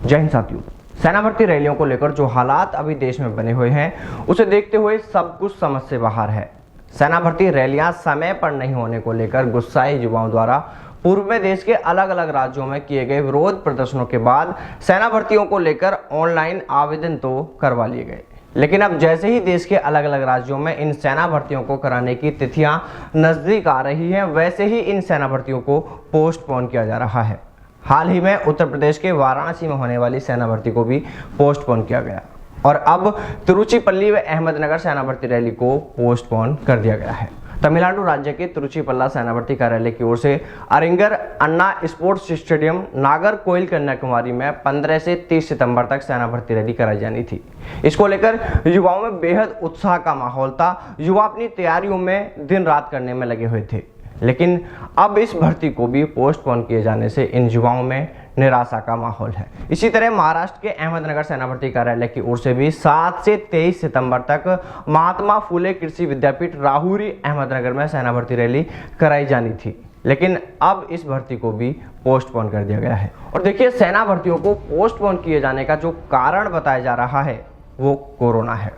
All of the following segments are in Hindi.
जय हिंद साथियों। सेना भर्ती रैलियों को लेकर जो हालात अभी देश में बने हुए हैं उसे देखते हुए सब कुछ समझ से बाहर है। सेना भर्ती रैलियां समय पर नहीं होने को लेकर गुस्साए युवाओं द्वारा पूर्व में देश के अलग अलग राज्यों में किए गए विरोध प्रदर्शनों के बाद सेना भर्तियों को लेकर ऑनलाइन आवेदन तो करवा लिए गए, लेकिन अब जैसे ही देश के अलग अलग राज्यों में इन सेना भर्तियों को कराने की तिथियां नजदीक आ रही हैं, वैसे ही इन सेना भर्तियों को पोस्टपोन किया जा रहा है। हाल ही में उत्तर प्रदेश के वाराणसी में होने वाली सेना भर्ती को भी पोस्टपोन किया गया और अब तिरुचिपल्ली व अहमदनगर सेना भर्ती रैली को पोस्टपोन कर दिया गया है। तमिलनाडु राज्य के तिरुचिपल्ला सेना भर्ती कार्यालय की ओर से अरिंगर अन्ना स्पोर्ट्स स्टेडियम नागरकोइल कन्याकुमारी में 15 से 30 सितंबर तक सेना भर्ती रैली कराई जानी थी। इसको लेकर युवाओं में बेहद उत्साह का माहौल था। युवा अपनी तैयारियों में दिन रात करने में लगे हुए थे, लेकिन अब इस भर्ती को भी पोस्टपोन किए जाने से इन युवाओं में निराशा का माहौल है। इसी तरह महाराष्ट्र के अहमदनगर सेना भर्ती कार्यालय की ओर से भी 7 से 23 सितंबर तक महात्मा फुले कृषि विद्यापीठ राहुरी अहमदनगर में सेना भर्ती रैली कराई जानी थी, लेकिन अब इस भर्ती को भी पोस्टपोन कर दिया गया है। और देखिए, सेना भर्तियों को पोस्टपोन किए जाने का जो कारण बताया जा रहा है वो कोरोना है।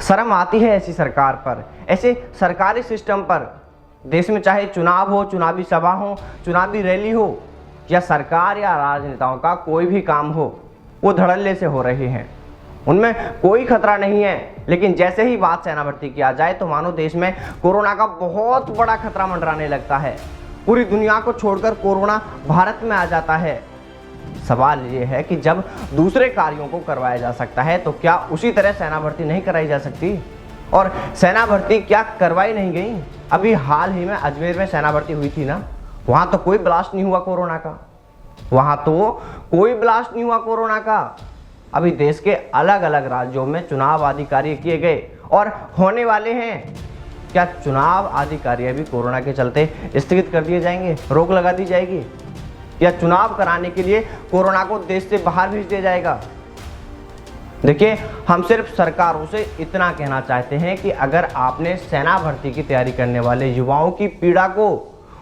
शर्म आती है ऐसी सरकार पर, ऐसे सरकारी सिस्टम पर। देश में चाहे चुनाव हो, चुनावी सभा हो, चुनावी रैली हो या सरकार या राजनेताओं का कोई भी काम हो, वो धड़ल्ले से हो रहे हैं, उनमें कोई खतरा नहीं है। लेकिन जैसे ही बात सेना भर्ती की आ जाए तो मानो देश में कोरोना का बहुत बड़ा खतरा मंडराने लगता है। पूरी दुनिया को छोड़कर कोरोना भारत में आ जाता है। सवाल ये है कि जब दूसरे कार्यों को करवाया जा सकता है तो क्या उसी तरह सेना भर्ती नहीं कराई जा सकती? और सेना भर्ती क्या करवाई नहीं गई? अभी हाल ही में अजमेर में सेना भर्ती हुई थी ना, वहां तो कोई ब्लास्ट नहीं हुआ कोरोना का, वहां तो कोई ब्लास्ट नहीं हुआ कोरोना का। अभी देश के अलग अलग राज्यों में चुनाव आदि कार्य किए गए और होने वाले हैं। क्या चुनाव आदि कार्य भी कोरोना के चलते स्थगित कर दिए जाएंगे, रोक लगा दी जाएगी, या चुनाव कराने के लिए कोरोना को देश से बाहर भेज दिया जाएगा? देखिए, हम सिर्फ सरकारों से इतना कहना चाहते हैं कि अगर आपने सेना भर्ती की तैयारी करने वाले युवाओं की पीड़ा को,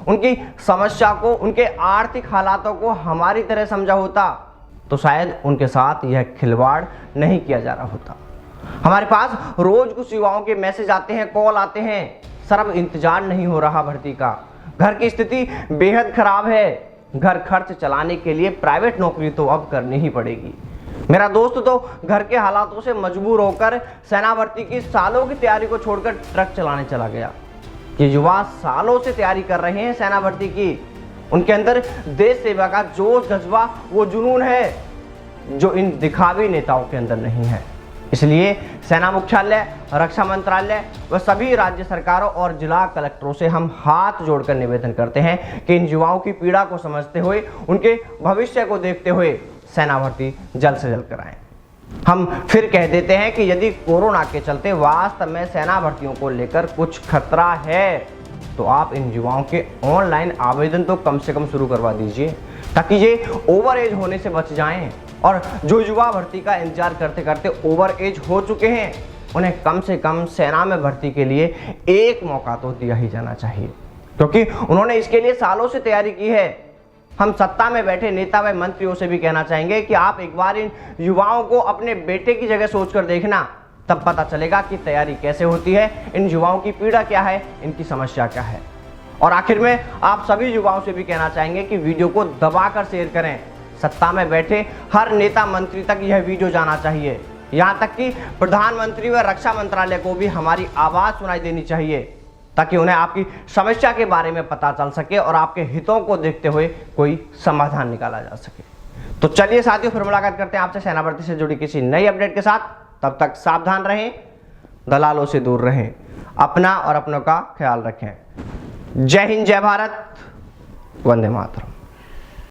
उनकी समस्या को, उनके आर्थिक हालातों को हमारी तरह समझा होता तो शायद उनके साथ यह खिलवाड़ नहीं किया जा रहा होता। हमारे पास रोज कुछ युवाओं के मैसेज आते हैं, कॉल आते हैं, सर अब इंतजार नहीं हो रहा भर्ती का, घर की स्थिति बेहद खराब है, घर खर्च चलाने के लिए प्राइवेट नौकरी तो अब करनी ही पड़ेगी। मेरा दोस्त तो घर के हालातों से मजबूर होकर सेना भर्ती की सालों की तैयारी को छोड़कर ट्रक चलाने चला गया। ये युवा सालों से तैयारी कर रहे हैं सेना भर्ती की, उनके अंदर देश सेवा का जोश, जज्बा, वो जुनून है जो इन दिखावी नेताओं के अंदर नहीं है। इसलिए सेना मुख्यालय, रक्षा मंत्रालय व सभी राज्य सरकारों और जिला कलेक्टरों से हम हाथ जोड़कर निवेदन करते हैं कि इन युवाओं की पीड़ा को समझते हुए, उनके भविष्य को देखते हुए सेना भर्ती जल्द से जल्द कराएं। हम फिर कह देते हैं कि यदि कोरोना के चलते वास्तव में सेना भर्तियों को लेकर कुछ खतरा है तो आप इन युवाओं के ऑनलाइन आवेदन तो कम से कम शुरू करवा दीजिए, ताकि ये ओवर एज होने से बच जाएं। और जो युवा भर्ती का इंतजार करते करते ओवर एज हो चुके हैं, उन्हें कम से कम सेना में भर्ती के लिए एक मौका तो दिया ही जाना चाहिए, क्योंकि उन्होंने इसके लिए सालों से तैयारी की है। हम सत्ता में बैठे नेता व मंत्रियों से भी कहना चाहेंगे कि आप एक बार इन युवाओं को अपने बेटे की जगह सोचकर देखना, तब पता चलेगा कि तैयारी कैसे होती है, इन युवाओं की पीड़ा क्या है, इनकी समस्या क्या है। और आखिर में आप सभी युवाओं से भी कहना चाहेंगे कि वीडियो को दबाकर शेयर करें। सत्ता में बैठे हर नेता मंत्री तक यह वीडियो जाना चाहिए, यहाँ तक कि प्रधानमंत्री व रक्षा मंत्रालय को भी हमारी आवाज़ सुनाई देनी चाहिए, ताकि उन्हें आपकी समस्या के बारे में पता चल सके और आपके हितों को देखते हुए कोई समाधान निकाला जा सके। तो चलिए साथियों, फिर मुलाकात करते हैं आपसे सेना भर्ती से जुड़ी किसी नई अपडेट के साथ। तब तक सावधान रहें, दलालों से दूर रहें, अपना और अपनों का ख्याल रखें। जय हिंद, जय भारत, वंदे मातरम।